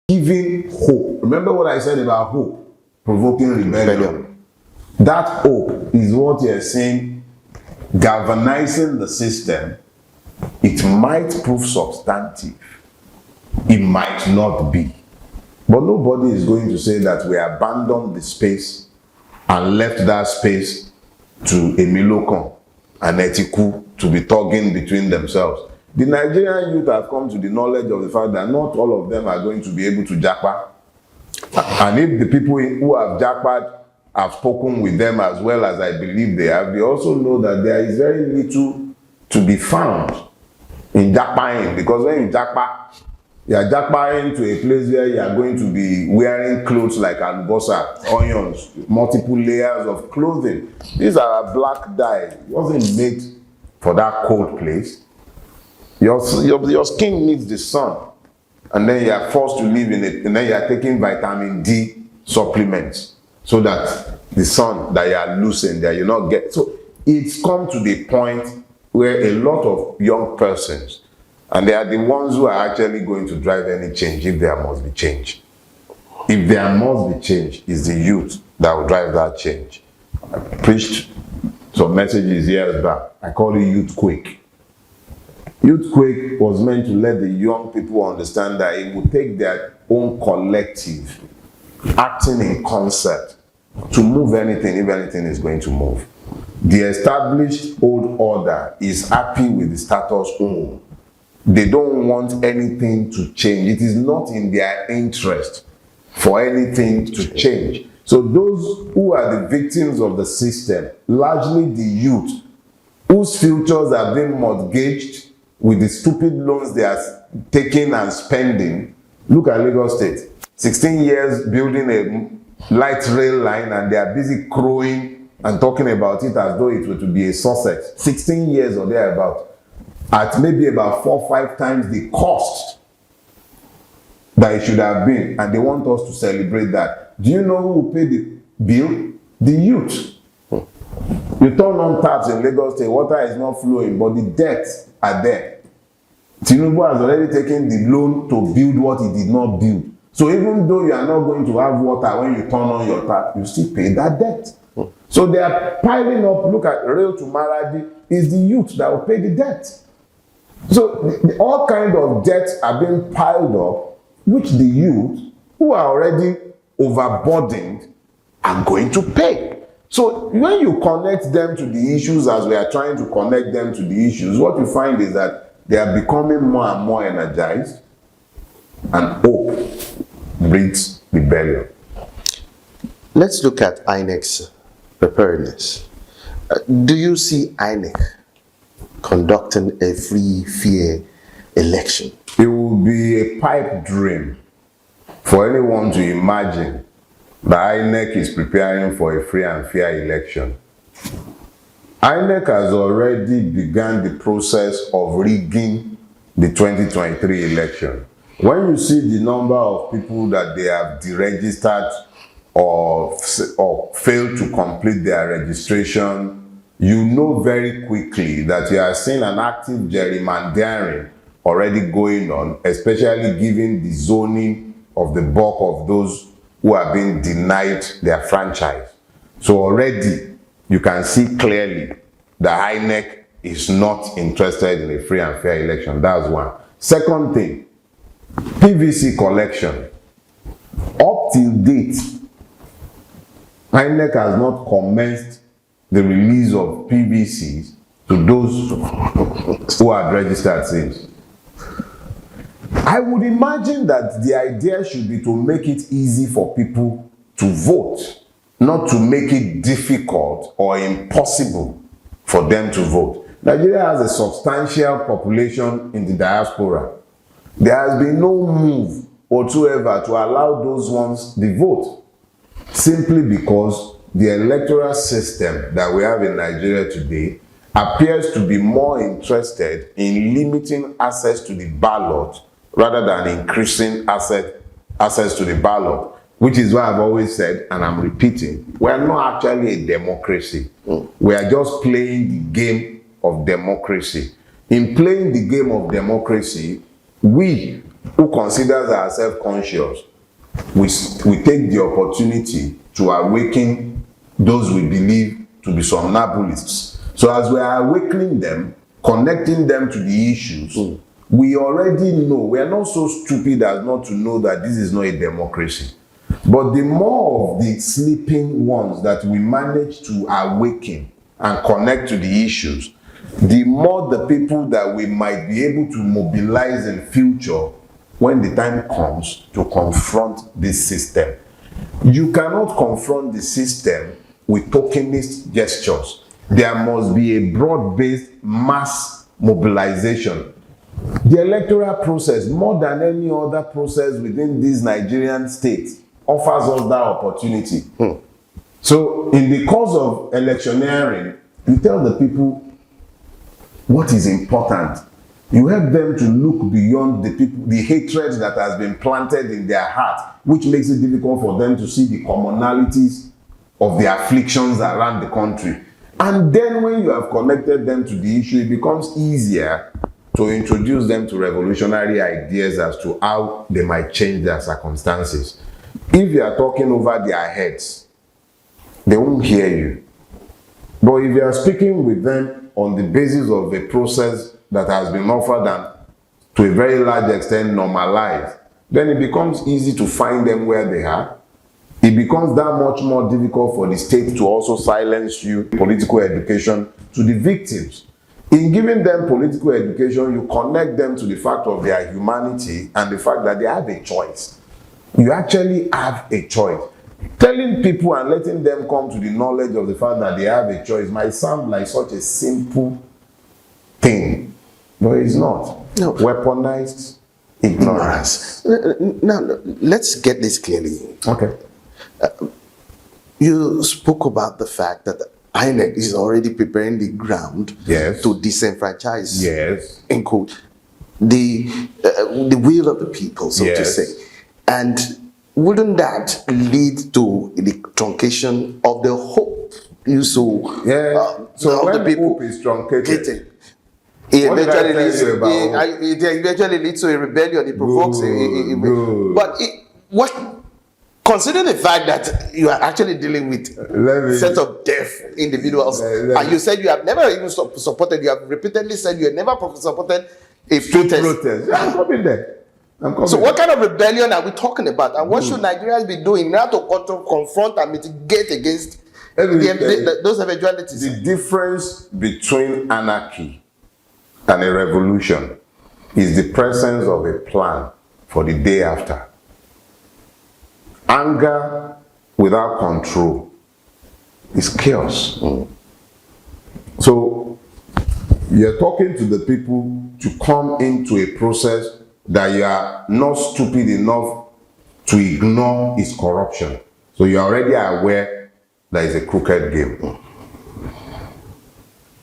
giving hope. Remember what I said about hope? Provoking rebellion. That hope is what you're saying, galvanizing the system. It might prove substantive. It might not be. But nobody is going to say that we abandoned the space and left that space to Emilokon and Etiku to be talking between themselves. The Nigerian youth have come to the knowledge of the fact that not all of them are going to be able to japa. And if the people who have jackpot have spoken with them as well as I believe they have, they also know that there is very little to be found in jackpotting. Because when you jackpot, you are jackpotting to a place where you are going to be wearing clothes like albosa, onions, multiple layers of clothing. These are black dye. It wasn't made for that cold place. Your skin needs the sun. And then you are forced to live in it, and then you are taking vitamin D supplements so that the sun that you are losing that you not get. So it's come to the point where a lot of young persons, and they are the ones who are actually going to drive any change if there must be change. If there must be change, it's the youth that will drive that change. I preached some messages years back. I call it Youth Quake. Youth Quake was meant to let the young people understand that it would take their own collective acting in concert to move anything if anything is going to move. The established old order is happy with the status quo. They don't want anything to change. It is not in their interest for anything to change. So those who are the victims of the system, largely the youth, whose futures have been mortgaged with the stupid loans they are taking and spending. Look at Lagos State. 16 years building a light rail line, and they are busy crowing and talking about it as though it were to be a success. 16 years or thereabout. At maybe about 4 or 5 times the cost that it should have been. And they want us to celebrate that. Do you know who will pay the bill? The youth. You turn on taps in Lagos State, water is not flowing, but the debts are there. Tinubu has already taken the loan to build what he did not build. So even though you are not going to have water when you turn on your tap, you still pay that debt. So they are piling up. Look at Rail to Maradi. Is the youth that will pay the debt. So all kinds of debts are being piled up, which the youth, who are already overburdened, are going to pay. So when you connect them to the issues as we are trying to connect them to the issues, what you find is that they are becoming more and more energized, and hope breeds rebellion. Let's look at INEC's preparedness. Do you see INEC conducting a free, fair election? It would be a pipe dream for anyone to imagine that INEC is preparing for a free and fair election. INEC has already begun the process of rigging the 2023 election. When you see the number of people that they have deregistered or failed to complete their registration, you know very quickly that you are seeing an active gerrymandering already going on, especially given the zoning of the bulk of those who are being denied their franchise. So already you can see clearly that INEC is not interested in a free and fair election. That's one. Second thing, PVC collection. Up till date, INEC has not commenced the release of PVCs to those who have registered since. I would imagine that the idea should be to make it easy for people to vote, not to make it difficult or impossible for them to vote. Nigeria has a substantial population in the diaspora. There has been no move whatsoever to allow those ones the vote, simply because the electoral system that we have in Nigeria today appears to be more interested in limiting access to the ballot rather than increasing access to the ballot, which is why I've always said, and I'm repeating, we are not actually a democracy. We are just playing the game of democracy. In playing the game of democracy, we who considers ourselves conscious, we take the opportunity to awaken those we believe to be somnambulists. So as we are awakening them, connecting them to the issues, we already know, we are not so stupid as not to know that this is not a democracy. But the more of the sleeping ones that we manage to awaken and connect to the issues, the more the people that we might be able to mobilize in future when the time comes to confront this system. You cannot confront the system with tokenist gestures. There must be a broad-based mass mobilization. The electoral process, more than any other process within this Nigerian state, offers us that opportunity. So in the course of electioneering, you tell the people what is important. You help them to look beyond the hatred that has been planted in their heart, which makes it difficult for them to see the commonalities of the afflictions around the country. And then when you have connected them to the issue, it becomes easier to introduce them to revolutionary ideas as to how they might change their circumstances. If you are talking over their heads, they won't hear you. But if you are speaking with them on the basis of a process that has been offered and to a very large extent normalized, then it becomes easy to find them where they are. It becomes that much more difficult for the state to also silence you. Political education to the victims. In giving them political education, you connect them to the fact of their humanity and the fact that they have a choice. You actually have a choice. Telling people and letting them come to the knowledge of the fact that they have a choice might sound like such a simple thing, but it's not. No. Weaponized ignorance. Now, let's get this clearly. Okay. You spoke about the fact that INEC is already preparing the ground to disenfranchise, in quote, the will of the people, so to say. And wouldn't that lead to the truncation of the hope you saw so of when the people? Hope is truncated, it eventually leads to a rebellion. It provokes but consider the fact that you are actually dealing with a set of deaf individuals, and you said you have never even supported, you have repeatedly said you have never supported a protest. I'm coming there. So what kind of rebellion are we talking about? And what should Nigerians be doing now to confront and mitigate against those eventualities? The difference between anarchy and a revolution is the presence of a plan for the day after. Anger without control is chaos. So you're talking to the people to come into a process that you are not stupid enough to ignore its corruption. So you're already aware that it's a crooked game.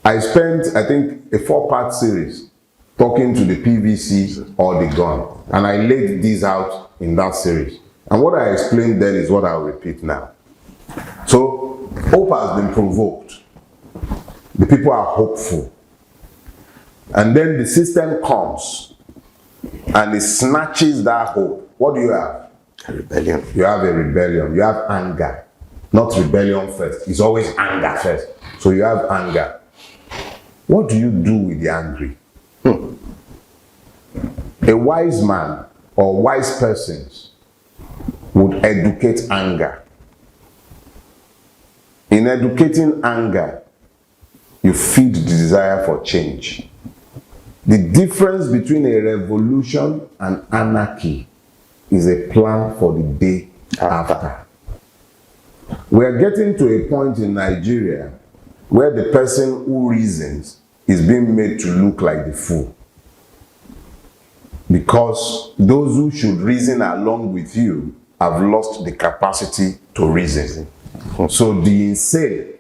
I spent, I think, a 4-part series talking to the PVC or the gun. And I laid these out in that series. And what I explained then is what I'll repeat now. So, hope has been provoked. The people are hopeful. And then the system comes and it snatches that hope. What do you have? A rebellion. You have a rebellion. You have anger. Not rebellion first. It's always anger first. So you have anger. What do you do with the angry? A wise man or wise persons would educate anger. In educating anger, you feed the desire for change. The difference between a revolution and anarchy is a plan for the day after. We are getting to a point in Nigeria where the person who reasons is being made to look like the fool. Because those who should reason along with you have lost the capacity to reason. So the insane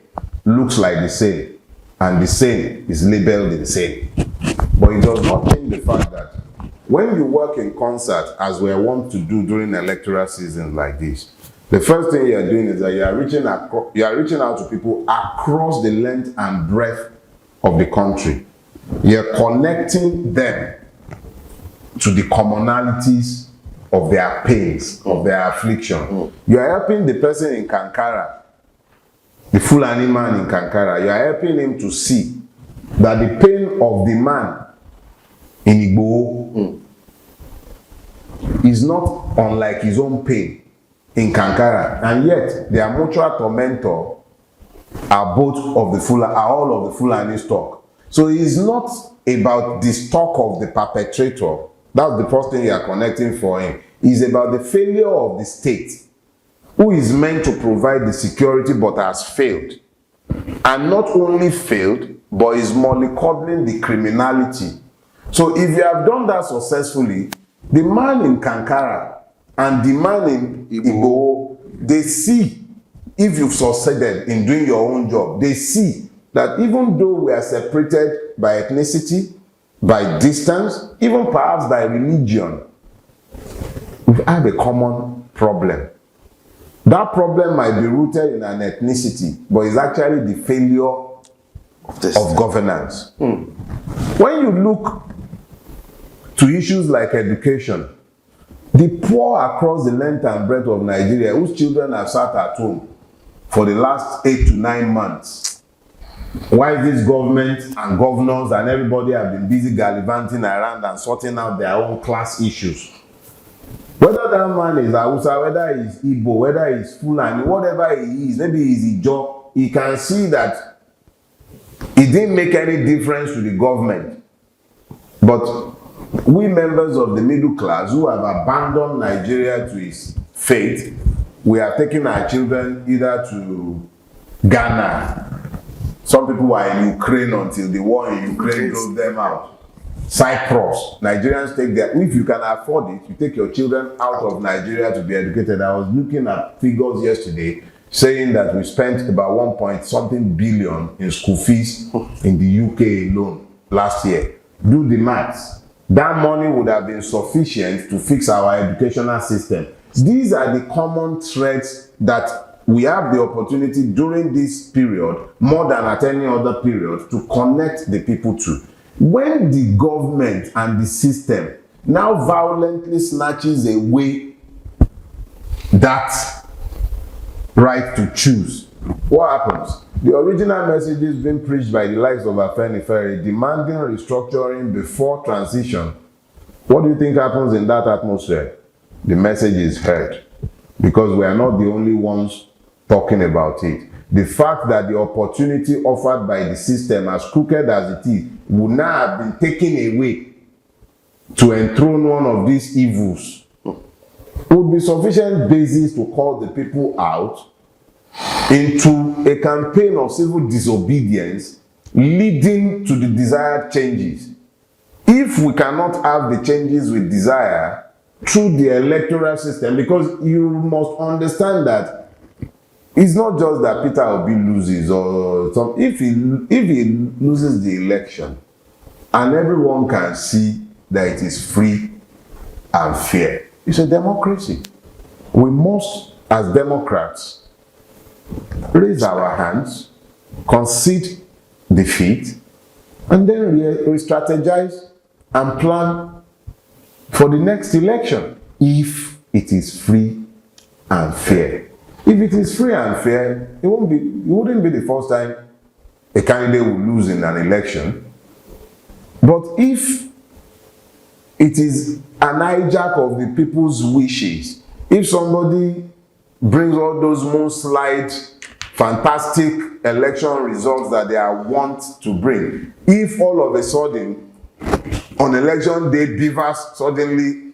looks like the sane, and the sane is labeled insane. But it does not change the fact that when you work in concert, as we want to do during electoral seasons like this, the first thing you are doing is that you are reaching out to people across the length and breadth of the country. You are connecting them to the commonalities of their pains, of their affliction. You are helping the person in Kankara, the Fulani man in Kankara, you are helping him to see that the pain of the man in Igbo is not unlike his own pain in Kankara, and yet their mutual tormentor are all of the Fulani stock. So it's not about the stock of the perpetrator. That's the first thing you are connecting for him. It's about the failure of the state, who is meant to provide the security but has failed. And not only failed, but is mollycoddling the criminality. So if you have done that successfully, the man in Kankara and the man in Igbo, they see, if you've succeeded in doing your own job, they see that even though we are separated by ethnicity, by distance, even perhaps by religion, we have a common problem. That problem might be rooted in an ethnicity, but it's actually the failure of governance. When you look to issues like education, the poor across the length and breadth of Nigeria, whose children have sat at home for the last 8 to 9 months, while this government and governors and everybody have been busy gallivanting around and sorting out their own class issues. Whether that man is Hausa, whether he's Igbo, whether he's Fulani, whatever he is, maybe he's Ijo, he can see that it didn't make any difference to the government. But we members of the middle class who have abandoned Nigeria to its fate, we are taking our children either to Ghana. Some people were in Ukraine until the war in Ukraine drove them out. Cyprus, Nigerians take their, if you can afford it, you take your children out of Nigeria to be educated. I was looking at figures yesterday saying that we spent about 1 billion in school fees in the UK alone last year. Do the maths. That money would have been sufficient to fix our educational system. These are the common threads that we have the opportunity during this period, more than at any other period, to connect the people to. When the government and the system now violently snatches away that right to choose, what happens? The original messages being preached by the likes of Afenifere demanding restructuring before transition. What do you think happens in that atmosphere? The message is heard, because we are not the only ones talking about it. The fact that the opportunity offered by the system, as crooked as it is, would now have been taken away to enthrone one of these evils would be sufficient basis to call the people out into a campaign of civil disobedience leading to the desired changes. If we cannot have the changes we desire through the electoral system, because you must understand that it's not just that Peter Obi loses, or some, if he loses the election and everyone can see that it is free and fair, it's a democracy. We must, as Democrats, raise our hands, concede defeat, and then re-strategize and plan for the next election if it is free and fair. If it is free and fair, it wouldn't be the first time a candidate will lose in an election. But if it is an hijack of the people's wishes, if somebody brings all those moonslide, fantastic election results that they are wont to bring, if all of a sudden, on election day, beavers suddenly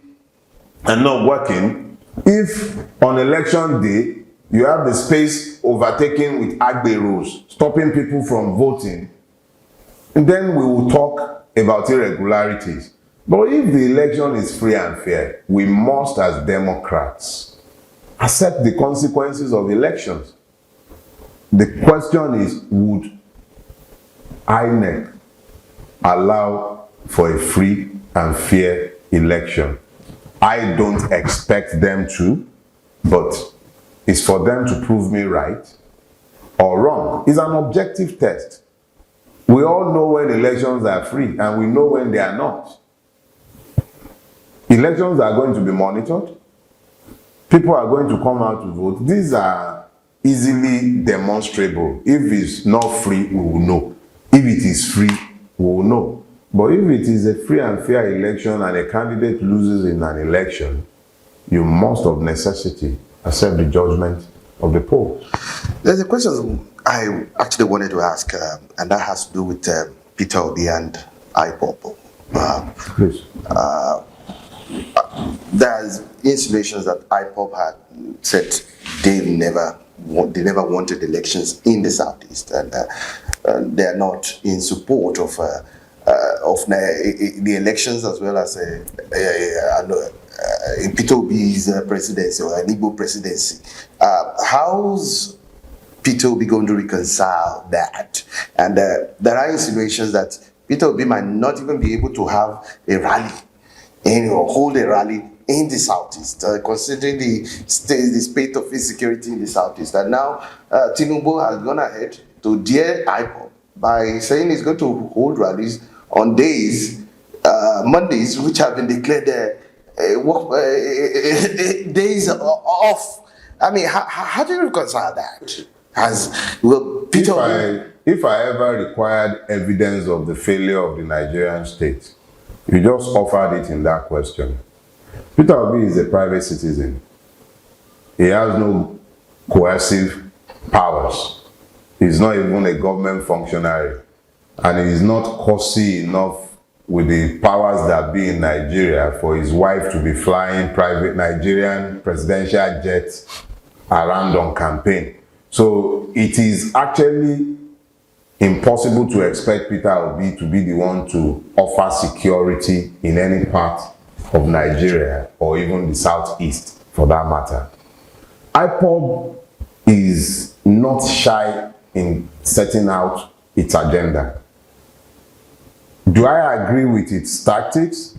are not working, if on election day, you have the space overtaken with agberos, stopping people from voting, and then we will talk about irregularities. But if the election is free and fair, we must, as Democrats, accept the consequences of elections. The question is, would INEC allow for a free and fair election? I don't expect them to, but it's for them to prove me right or wrong. It's an objective test. We all know when elections are free and we know when they are not. Elections are going to be monitored. People are going to come out to vote. These are easily demonstrable. If it's not free, we will know. If it is free, we will know. But if it is a free and fair election and a candidate loses in an election, you must of necessity accept the judgment of the polls. There's a question I actually wanted to ask, and that has to do with Peter Obi and IPOB. Please. There's insinuations that IPOB had said they never wanted elections in the southeast, and they're not in support of the elections as well as Peter Obi's presidency or an Igbo presidency. How's Peter Obi going to reconcile that? And there are insinuations that Peter Obi might not even be able to have a rally or hold a rally in the southeast, considering the state of insecurity in the southeast. And now Tinubu has gone ahead to dare IPOB by saying he's going to hold rallies on days, Mondays, which have been declared days off. I mean, how do you reconcile that? If I ever required evidence of the failure of the Nigerian state, you just offered it in that question. Peter Obi is a private citizen. He has no coercive powers. He's not even a government functionary. And he is not cozy enough with the powers that be in Nigeria for his wife to be flying private Nigerian presidential jets around on campaign. So it is actually impossible to expect Peter Obi to be the one to offer security in any part of Nigeria or even the southeast for that matter. IPOB is not shy in setting out its agenda. Do I agree with its tactics?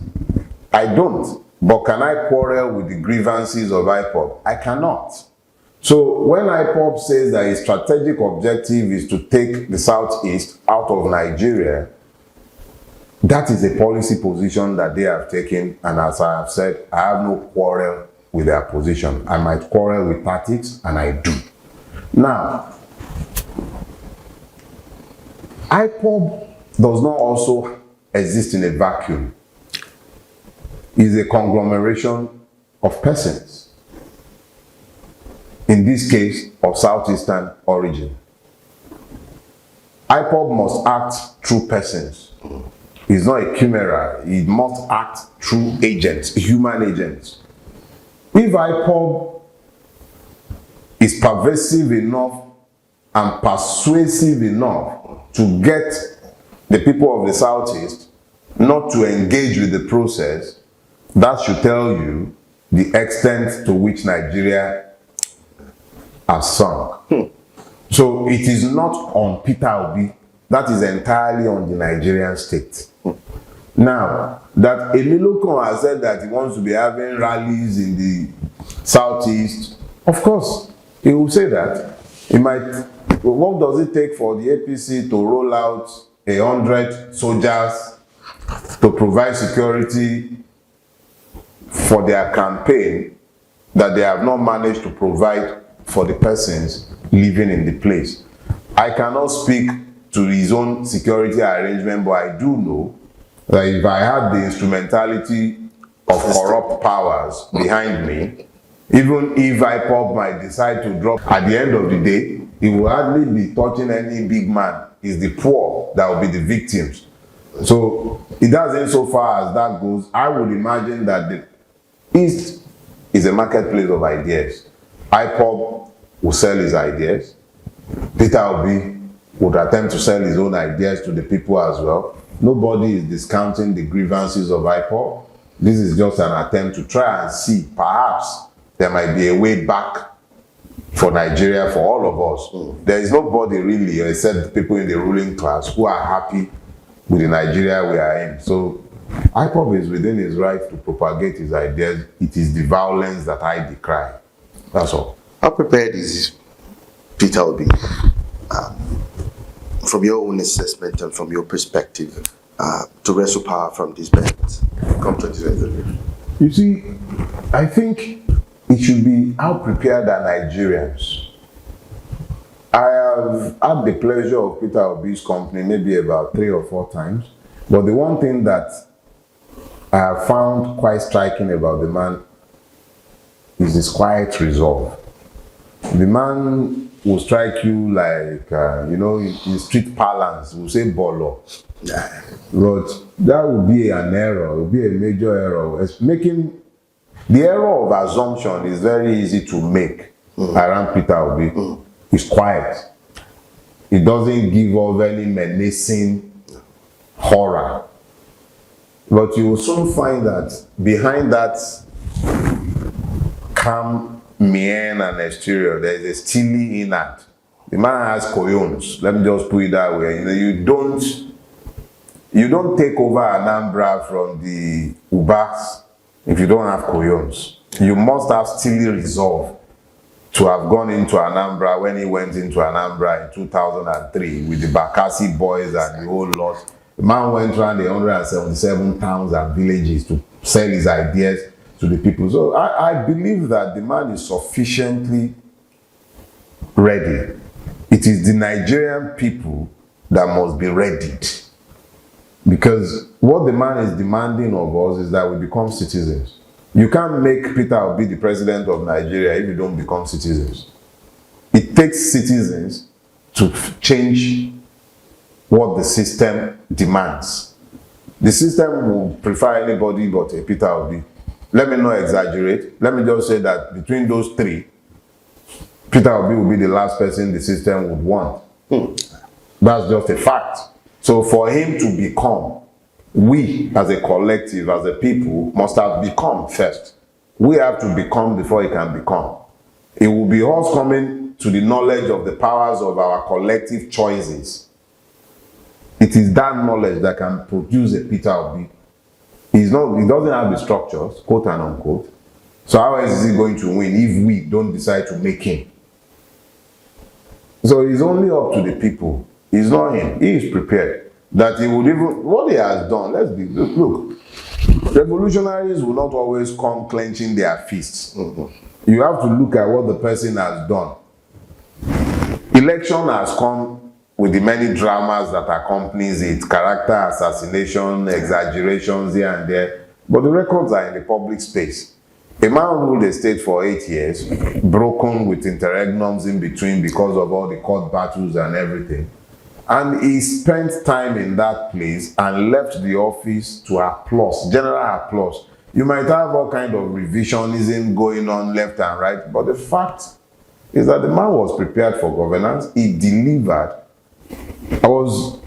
I don't. But can I quarrel with the grievances of IPOB? I cannot. So when IPOB says that its strategic objective is to take the southeast out of Nigeria, that is a policy position that they have taken, and as I have said, I have no quarrel with their position. I might quarrel with tactics, and I do. Now, IPOB does not also exist in a vacuum. It is a conglomeration of persons. In this case, of southeastern origin. IPOB must act through persons. It's not a chimera. It must act through agents, human agents. If IPOB is pervasive enough and persuasive enough to get the people of the southeast not to engage with the process, that should tell you the extent to which Nigeria has sunk. So it is not on Peter Obi, that is entirely on the Nigerian state. Now, that Emilokon has said that he wants to be having rallies in the southeast, of course, he will say that. He might. What does it take for the APC to roll out 100 soldiers to provide security for their campaign that they have not managed to provide for the persons living in the place? I cannot speak to his own security arrangement, but I do know that if I had the instrumentality of corrupt powers behind me, even if IPOB might decide to drop, at the end of the day, it will hardly be touching any big man. It's the poor that will be the victims. So it doesn't, so far as that goes, I would imagine that the East is a marketplace of ideas. IPOB will sell his ideas. Peter Obi would attempt to sell his own ideas to the people as well. Nobody is discounting the grievances of IPOB. This is just an attempt to try and see, perhaps there might be a way back for Nigeria, for all of us. There is nobody really, except the people in the ruling class, who are happy with the Nigeria we are in. So IPOB is within his right to propagate his ideas. It is the violence that I decry. That's all. How prepared is Peter Obi, from your own assessment and from your perspective, to wrestle power from these men come 2023? You see, I think it should be how prepared are Nigerians. I have had the pleasure of Peter Obi's company maybe about 3 or 4 times. But the one thing that I have found quite striking about the man is his quiet resolve. The man will strike you like, in street parlance, will say bolo. But that would be an error, it would be a major error. The error of assumption is very easy to make around Peter Obi. He's quiet. He doesn't give off any menacing horror. But you will soon find that behind that calm mien and exterior, there is a steely inner. The man has coyones. Let me just put it that way. You don't take over Anambra from the Ubas if you don't have coyones. You must have steely resolve to have gone into Anambra when he went into Anambra in 2003 with the Bakassi boys and the whole lot. The man went around the 177 towns and villages to sell his ideas to the people. So I believe that the man is sufficiently ready. It is the Nigerian people that must be readied. Because what the man is demanding of us is that we become citizens. You can't make Peter Obi the president of Nigeria if you don't become citizens. It takes citizens to change what the system demands. The system will prefer anybody but a Peter Obi. Let me not exaggerate. Let me just say that between those 3, Peter Obi will be the last person the system would want. That's just a fact. So for him to become, we as a collective, as a people, must have become first. We have to become before he can become. It will be us coming to the knowledge of the powers of our collective choices. It is that knowledge that can produce a Peter Obi. He doesn't have the structures, quote and unquote. So how else is he going to win if we don't decide to make him? So it's only up to the people. It's not him. He is prepared. That he would even, what he has done, look, revolutionaries will not always come clenching their fists. You have to look at what the person has done. Election has come with the many dramas that accompanies it, character assassination, exaggerations here and there, but the records are in the public space. A man ruled a state for 8 years, broken with interregnums in between because of all the court battles and everything. And he spent time in that place and left the office to applause, general applause. You might have all kind of revisionism going on left and right, but the fact is that the man was prepared for governance. He delivered. I was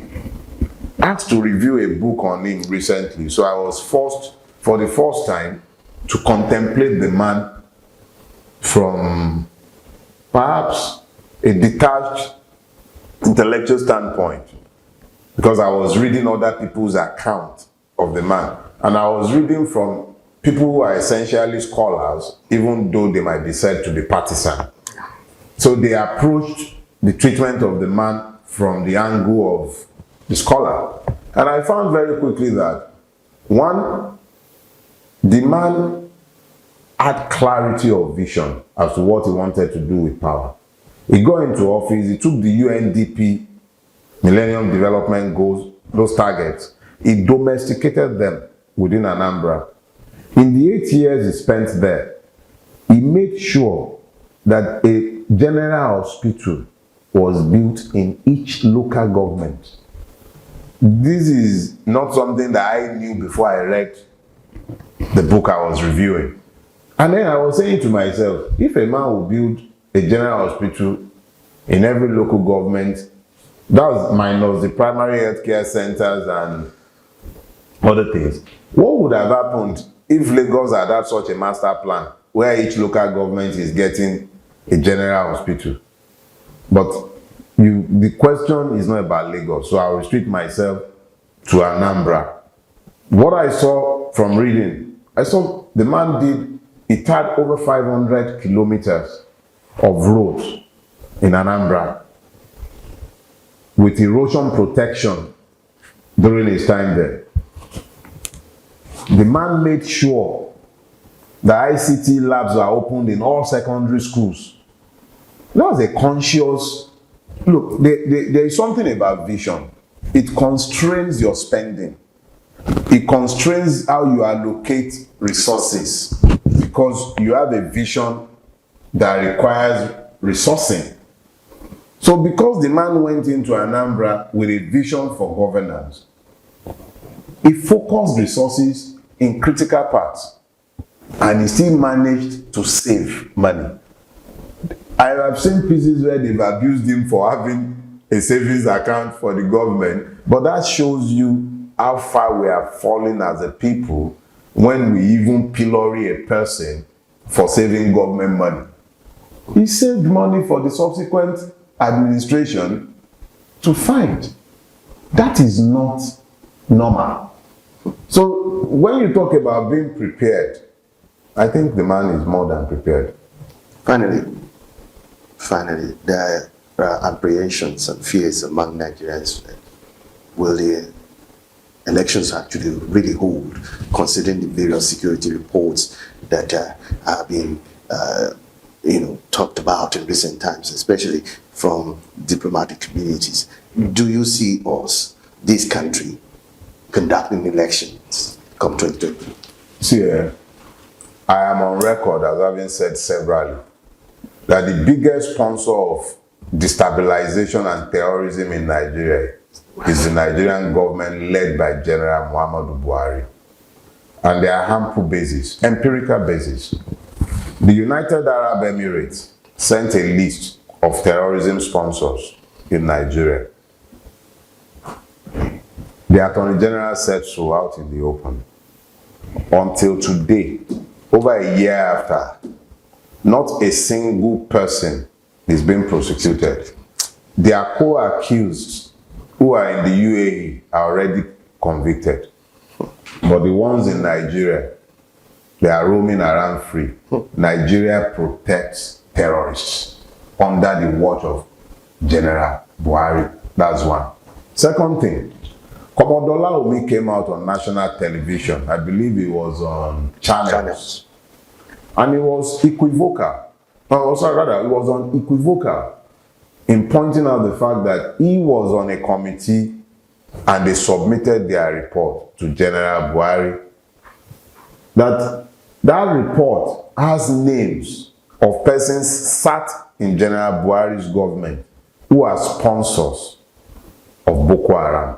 asked to review a book on him recently, so I was forced, for the first time, to contemplate the man from perhaps a detached intellectual standpoint, because I was reading other people's account of the man, and I was reading from people who are essentially scholars, even though they might be said to be partisan. So they approached the treatment of the man from the angle of the scholar, and I found very quickly that one, the man had clarity of vision as to what he wanted to do with power. He got into office, he took the UNDP, Millennium Development Goals, those targets, he domesticated them within Anambra. In the 8 years he spent there, he made sure that a general hospital was built in each local government. This is not something that I knew before I read the book I was reviewing. And then I was saying to myself, if a man will build a general hospital in every local government, that's minus the primary healthcare centers and other things, what would have happened if Lagos had had such a master plan where each local government is getting a general hospital? But the question is not about Lagos, so I'll restrict myself to Anambra. What I saw from reading, I saw the man it had over 500 kilometers of roads in Anambra with erosion protection during his time there. The man made sure The ICT labs are opened in all secondary schools. That's a conscious look. There is something about vision. It constrains your spending. It constrains how you allocate resources because you have a vision that requires resourcing. So because the man went into Anambra with a vision for governance, he focused resources in critical parts and he still managed to save money. I have seen pieces where they've abused him for having a savings account for the government, but that shows you how far we are falling as a people when we even pillory a person for saving government money. He saved money for the subsequent administration to find. That is not normal. So when you talk about being prepared, I think the man is more than prepared. Finally, there are apprehensions and fears among Nigerians. Will the elections actually really hold, considering the various security reports that have been talked about in recent times, especially from diplomatic communities? Do you see us, this country, conducting elections come 2020? See, I am on record as having said severally that the biggest sponsor of destabilization and terrorism in Nigeria is the Nigerian government led by General Muhammadu Buhari. And there are harmful bases, empirical bases. The United Arab Emirates sent a list of terrorism sponsors in Nigeria. The Attorney General said so out in the open. Until today, over a year after, not a single person is being prosecuted. Their co-accused who are in the UAE are already convicted. But the ones in Nigeria, they are roaming around free. Nigeria protects terrorists under the watch of General Buhari. That's one. Second thing, Commodore Omi came out on national television. I believe he was on channels. And he was equivocal. He was unequivocal in pointing out the fact that he was on a committee and they submitted their report to General Buhari. That report has names of persons sat in General Buhari's government who are sponsors of Boko Haram.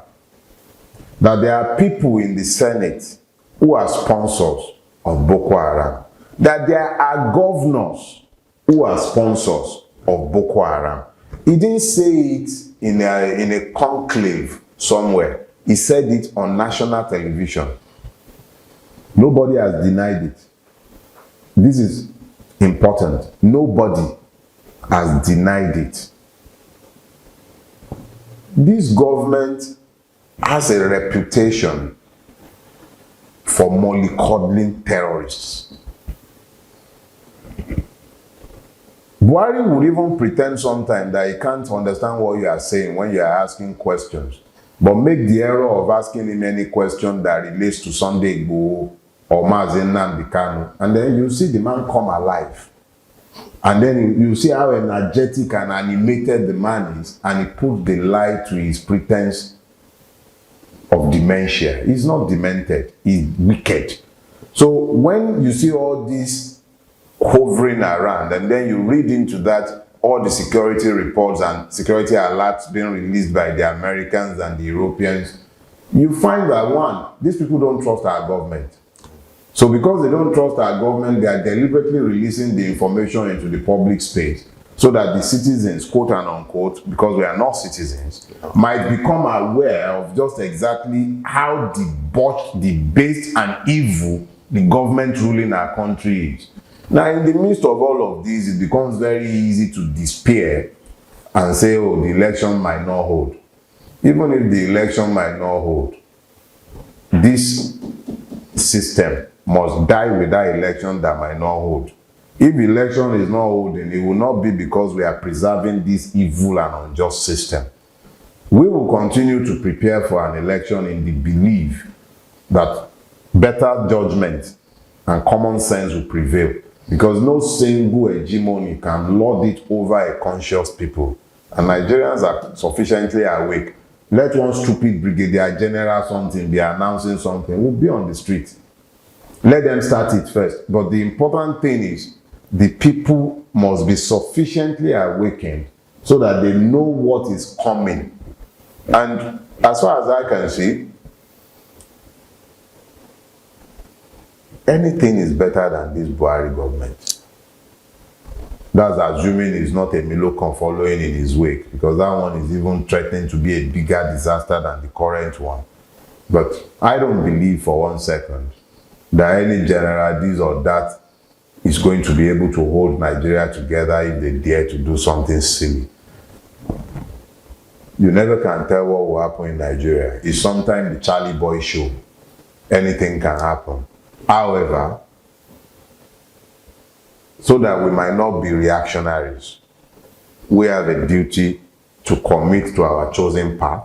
That there are people in the Senate who are sponsors of Boko Haram. That there are governors who are sponsors of Boko Haram. He didn't say it in a conclave somewhere. He said it on national television. Nobody has denied it. This is important. Nobody has denied it. This government has a reputation for mollycoddling terrorists. Buhari would even pretend sometimes that he can't understand what you are saying when you are asking questions, but make the error of asking him any question that relates to Sunday Igboho or Mazi Nnamdi Kanu, and then you see the man come alive. And then you see how energetic and animated the man is, and he puts the lie to his pretense of dementia. He's not demented, he's wicked. So when you see all this hovering around, and then you read into that all the security reports and security alerts being released by the Americans and the Europeans, you find that one, these people don't trust our government. So because they don't trust our government, they are deliberately releasing the information into the public space so that the citizens, quote and unquote, because we are not citizens, might become aware of just exactly how debauched, debased and evil the government ruling our country is. Now, in the midst of all of this, it becomes very easy to despair and say, oh, the election might not hold. Even if the election might not hold, this system must die with that election that might not hold. If election is not holding, it will not be because we are preserving this evil and unjust system. We will continue to prepare for an election in the belief that better judgment and common sense will prevail. Because no single hegemony can lord it over a conscious people. And Nigerians are sufficiently awake. Let one stupid brigadier general something be announcing something, we'll be on the street. Let them start it first. But the important thing is, the people must be sufficiently awakened so that they know what is coming. And as far as I can see, anything is better than this Buhari government. That's assuming it's not a Milocon following in his wake, because that one is even threatening to be a bigger disaster than the current one. But I don't believe for 1 second that any general this or that is going to be able to hold Nigeria together if they dare to do something silly. You never can tell what will happen in Nigeria. It's sometimes the Charlie Boy show. Anything can happen. However, so that we might not be reactionaries, we have a duty to commit to our chosen path,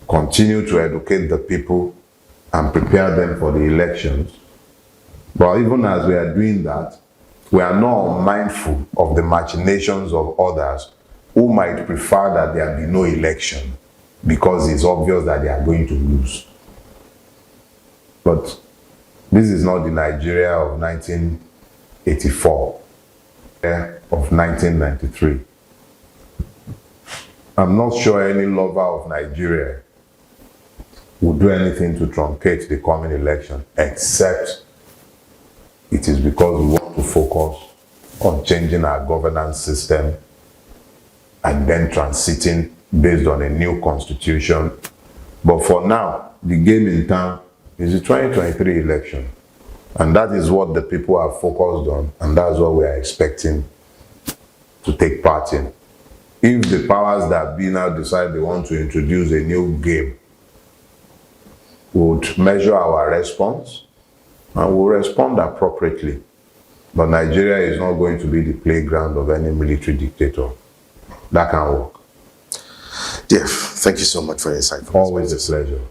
continue to educate the people, and prepare them for the elections. But even as we are doing that, we are not mindful of the machinations of others who might prefer that there be no election because it's obvious that they are going to lose. But this is not the Nigeria of 1984, of 1993. I'm not sure any lover of Nigeria would do anything to truncate the coming election, except it is because we want to focus on changing our governance system and then transiting based on a new constitution. But for now, the game in town is the 2023 election. And that is what the people are focused on, and that's what we are expecting to take part in. If the powers that be now decide they want to introduce a new game, we would measure our response and we'll respond appropriately. But Nigeria is not going to be the playground of any military dictator. That can work. Jeff, thank you so much for your insight. Always a pleasure.